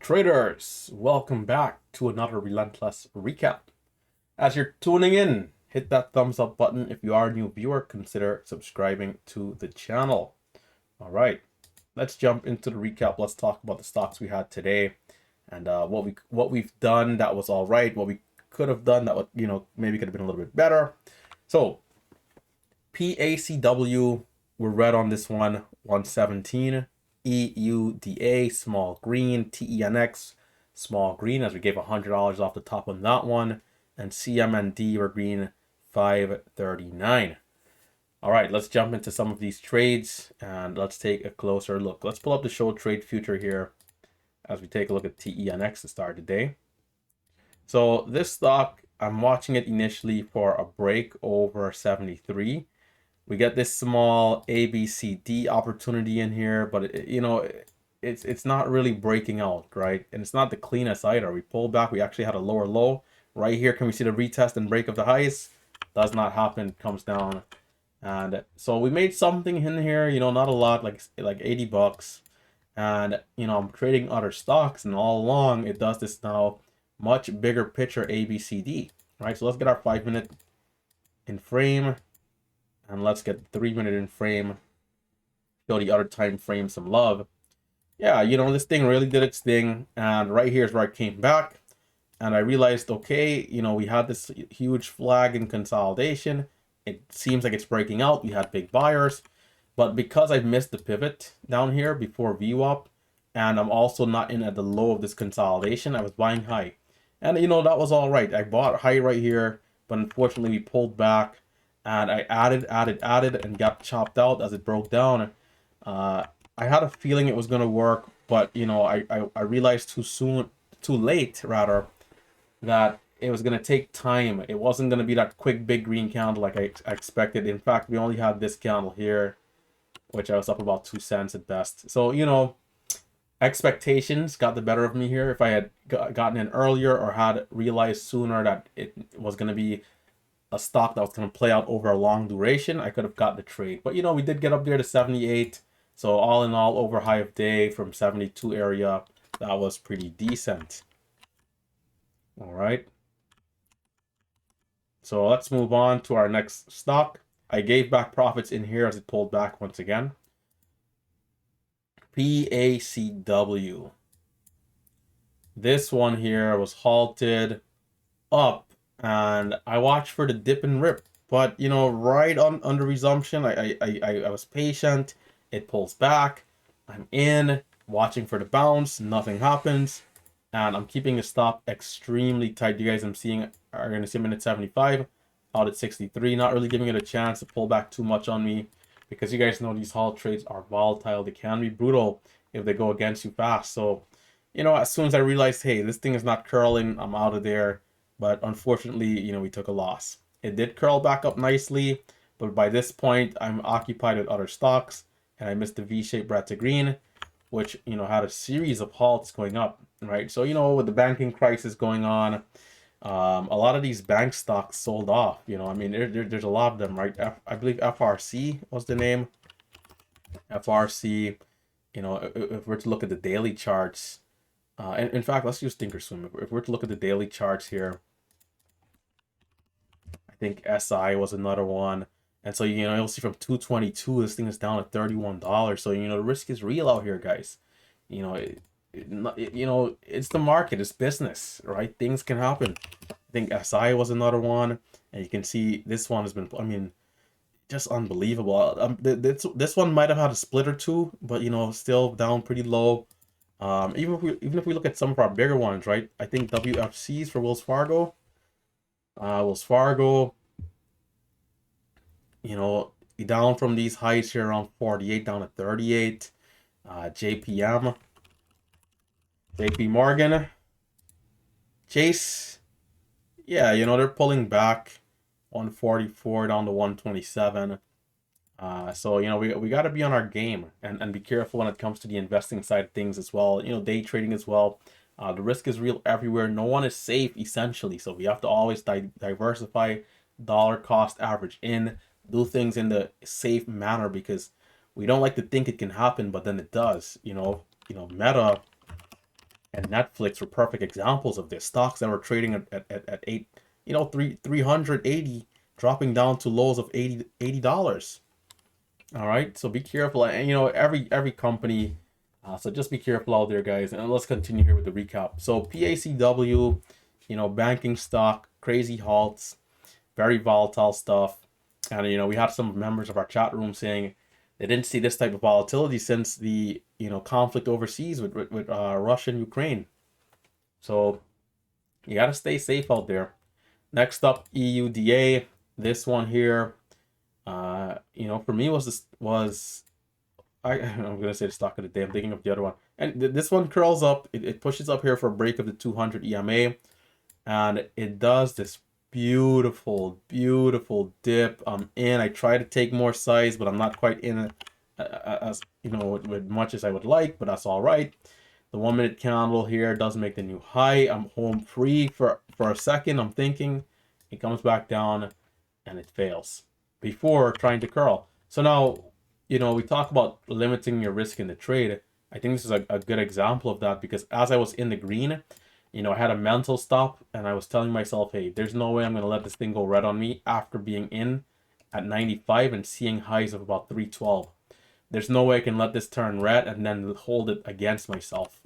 Traders, welcome back to another Relentless recap. As you're tuning in, hit that thumbs up button. If you are a new viewer, consider subscribing to the channel. All right, let's jump into the recap. Let's talk about the stocks we had today and what we've done that was all right. What we could have done that would maybe could have been a little bit better. So PACW, we're red on this one, 117. EUDA, small green. TENX, small green, as we gave $100 off the top on that one. And CMND, we're green, 539. All right, let's jump into some of these trades and let's take a closer look. Let's pull up the show trade future here as we take a look at TENX to start the day. So this stock, I'm watching it initially for a break over 73. We get this small ABCD opportunity in here, but it's not really breaking out, right? And it's not the cleanest either. We pulled back. We actually had a lower low right here. Can we see the retest and break of the highs? Does not happen. Comes down, and so we made something in here. Not a lot, like $80. And I'm trading other stocks, and all along it does this now much bigger picture ABCD, right? So let's get our 5-minute in frame. And let's get 3-minute in frame. Show the other time frame some love. Yeah, this thing really did its thing. And right here is where I came back. And I realized, okay, we had this huge flag in consolidation. It seems like it's breaking out. We had big buyers. But because I missed the pivot down here before VWAP, and I'm also not in at the low of this consolidation, I was buying high. And, that was all right. I bought high right here. But unfortunately, we pulled back. And I added, and got chopped out as it broke down. I had a feeling it was going to work, but, I realized too late, rather, that it was going to take time. It wasn't going to be that quick, big green candle like I expected. In fact, we only had this candle here, which I was up about 2 cents at best. So, expectations got the better of me here. If I had gotten in earlier or had realized sooner that it was going to be a stock that was going to play out over a long duration, I could have got the trade. But we did get up there to 78. So all in all, over high of day from 72 area, that was pretty decent. All right. So let's move on to our next stock. I gave back profits in here as it pulled back once again. PACW. This one here was halted up. And I watched for the dip and rip, but right on the resumption, I was patient. It pulls back. I'm in, watching for the bounce. Nothing happens, and I'm keeping the stop extremely tight. You guys, are gonna see them at 75, out at 63. Not really giving it a chance to pull back too much on me, because you guys know these halt trades are volatile. They can be brutal if they go against you fast. So, as soon as I realized, hey, this thing is not curling, I'm out of there. But unfortunately, we took a loss. It did curl back up nicely, but by this point, I'm occupied with other stocks, and I missed the V-shaped red to green, which, had a series of halts going up, right? So, with the banking crisis going on, a lot of these bank stocks sold off. There's a lot of them, right? I believe FRC was the name. FRC, if we're to look at the daily charts, and in fact, let's use Thinkorswim. If we're to look at the daily charts here, I think SI was another one. And so, you'll see from 222, this thing is down at $31. So, the risk is real out here, guys. It's the market, it's business, right? Things can happen. I think SI was another one. And you can see this one has been, just unbelievable. This one might have had a split or two, but, still down pretty low. Even if we look at some of our bigger ones, right? I think WFCs for Wells Fargo. Wells Fargo, down from these highs here around 48 down to 38. JPM, JP Morgan, Chase. Yeah, they're pulling back 144 down to 127. So, we got to be on our game and be careful when it comes to the investing side of things as well. Day trading as well. The risk is real everywhere. No one is safe, essentially. So we have to always diversify, dollar cost average in, do things in the safe manner, because we don't like to think it can happen, but then it does. Meta and Netflix were perfect examples of this. Stocks that were trading at 8, 380, dropping down to lows of $80. All right, so be careful, and every company. So just be careful out there, guys. And let's continue here with the recap. So PACW, banking stock, crazy halts, very volatile stuff. And we had some members of our chat room saying they didn't see this type of volatility since the conflict overseas with Russia and Ukraine. So you got to stay safe out there. Next up, EUDA. This one here, for me I'm gonna say the stock of the day. I'm thinking of the other one, and this one curls up. It pushes up here for a break of the 200 EMA, and it does this beautiful, beautiful dip. I'm in. I try to take more size, but I'm not quite in as with much as I would like, but that's all right. The 1 minute candle here does make the new high. I'm home free for a second. I'm thinking it comes back down and it fails before trying to curl. So now, we talk about limiting your risk in the trade. I think this is a good example of that, because as I was in the green, I had a mental stop and I was telling myself, hey, there's no way I'm going to let this thing go red on me after being in at 95 and seeing highs of about 312. There's no way I can let this turn red and then hold it against myself,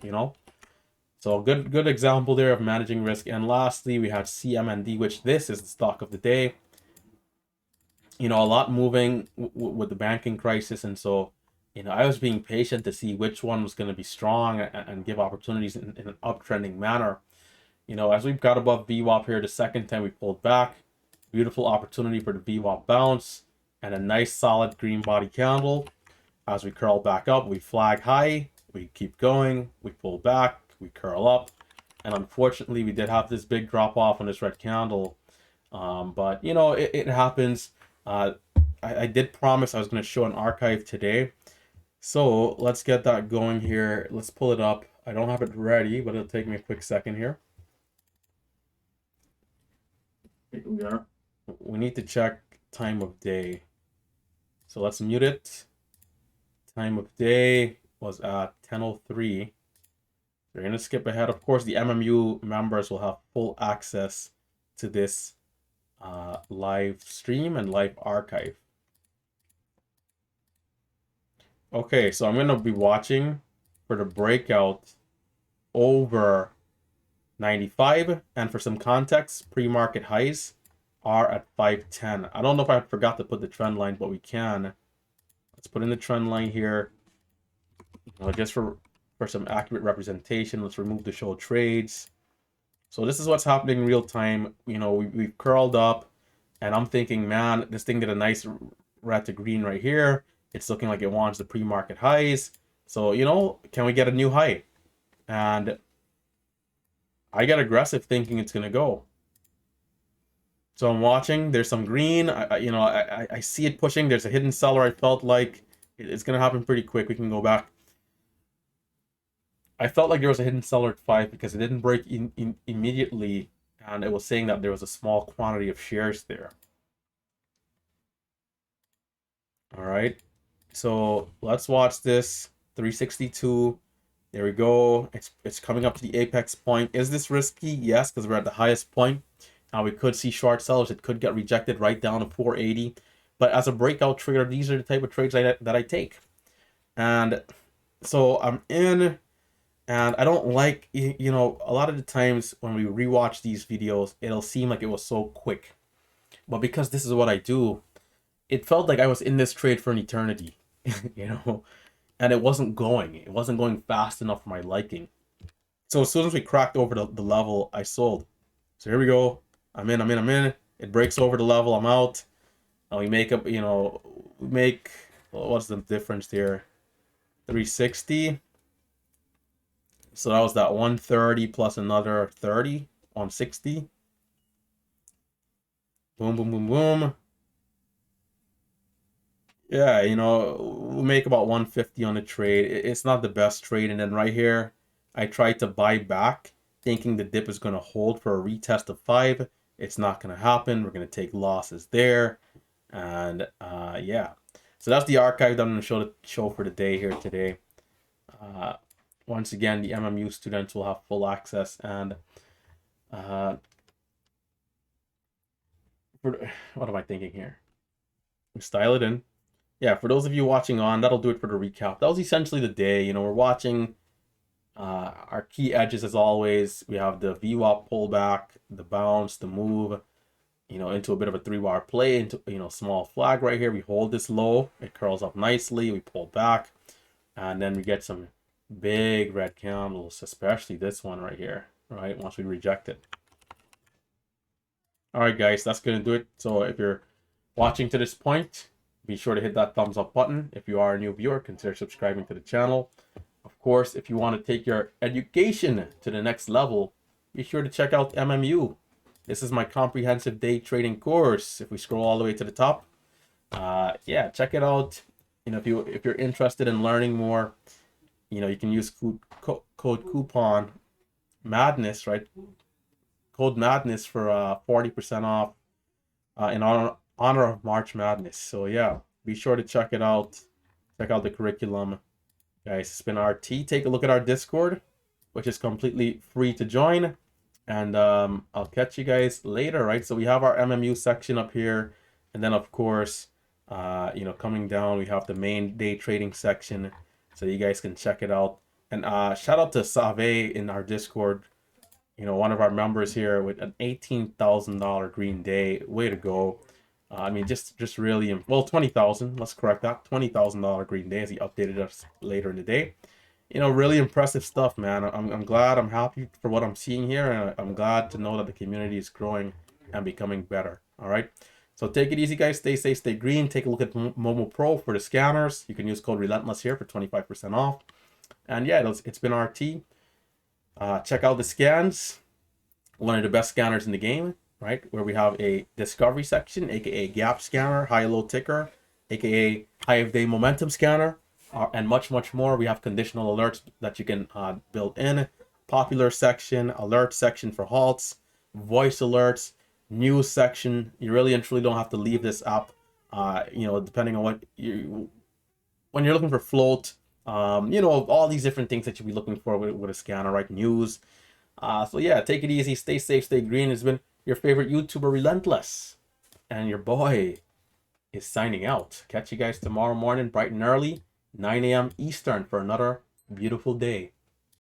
So good example there of managing risk. And lastly, we had CMND, which this is the stock of the day. A lot moving with the banking crisis. And so, I was being patient to see which one was going to be strong and give opportunities in an uptrending manner. As we've got above VWAP here, the second time we pulled back, beautiful opportunity for the VWAP bounce and a nice solid green body candle. As we curl back up, we flag high, we keep going, we pull back, we curl up. And unfortunately, we did have this big drop off on this red candle. But, it happens. I did promise I was going to show an archive today. So let's get that going here. Let's pull it up. I don't have it ready, but it'll take me a quick second here. Here we are. We need to check time of day. So let's mute it. Time of day was at 10:03. We're going to skip ahead. Of course, the MMU members will have full access to this live stream and live archive. Okay, so I'm going to be watching for the breakout over 95. And for some context, pre-market highs are at 510. I don't know if I forgot to put the trend line, but we can. Let's put in the trend line here. Just for some accurate representation, let's remove the show trades. So this is what's happening in real time. We've curled up, and I'm thinking, man, this thing did a nice red to green right here. It's looking like it wants the pre-market highs. So, can we get a new high? And I get aggressive thinking it's going to go. So I'm watching. There's some green. I see it pushing. There's a hidden seller. I felt like it's going to happen pretty quick. We can go back. I felt like there was a hidden seller at 5 because it didn't break immediately, and it was saying that there was a small quantity of shares there. All right, so let's watch this. 362. There we go. It's coming up to the apex point. Is this risky? Yes, because we're at the highest point. Now we could see short sellers. It could get rejected right down to 480. But as a breakout trader, these are the type of trades that I take. And so I'm in. And I don't like, a lot of the times when we rewatch these videos, it'll seem like it was so quick. But because this is what I do, it felt like I was in this trade for an eternity, and it wasn't going. It wasn't going fast enough for my liking. So as soon as we cracked over the level, I sold. So here we go. I'm in. It breaks over the level, I'm out. And we make up, what's the difference here? 360. So that was that 130 plus another 30, 160. Boom, boom, boom, boom. Yeah, we'll make about 150 on the trade. It's not the best trade. And then right here, I tried to buy back, thinking the dip is going to hold for a retest of 5. It's not going to happen. We're going to take losses there. And yeah. So that's the archive that I'm going to show for the day here today. once again, the MMU students will have full access. And what am I thinking here? Style it in. Yeah, for those of you watching on, that'll do it for the recap. That was essentially the day. You know, we're watching our key edges as always. We have the VWAP pullback, the bounce, the move, you know, into a bit of a 3-wire play, into, you know, small flag right here. We hold this low, it curls up nicely, we pull back, and then we get some big red candles, especially this one right here, right? Once we reject it. All right, guys, that's gonna do it. So if you're watching to this point, be sure to hit that thumbs up button. If you are a new viewer, consider subscribing to the channel. Of course, if you want to take your education to the next level, be sure to check out MMU. This is my comprehensive day trading course. If we scroll all the way to the top, yeah, check it out. You know, if you're interested in learning more, you know, you can use code coupon madness, right? Code madness for 40% off in honor of March Madness. So yeah, be sure to check it out. Check out the curriculum, guys. It's been RT. Take a look at our Discord, which is completely free to join. And I'll catch you guys later, right? So we have our MMU section up here, and then of course, you know, coming down we have the main day trading section, so you guys can check it out. And shout out to Save in our Discord, you know, one of our members here with an $18,000 green day. Way to go! I mean, just really, well, 20,000. Let's correct that. $20,000 green day, as he updated us later in the day. You know, really impressive stuff, man. I'm glad, I'm happy for what I'm seeing here, and I'm glad to know that the community is growing and becoming better. All right, so take it easy, guys. Stay safe, stay green. Take a look at Momo Pro for the scanners. You can use code Relentless here for 25% off. And yeah, it's been RT. Check out the scans. One of the best scanners in the game, right? Where we have a discovery section, aka gap scanner, high-low ticker, aka high of day momentum scanner, and much more. We have conditional alerts that you can build in, popular section, alert section for halts, voice alerts, news section. You really and truly don't have to leave this up. You know, depending on what you, when you're looking for float, you know, all these different things that you'll be looking for with a scanner, right? News. So yeah, take it easy, stay safe, stay green. It's been your favorite YouTuber, Relentless, and your boy is signing out. Catch you guys tomorrow morning, bright and early, 9 a.m. Eastern, for another beautiful day.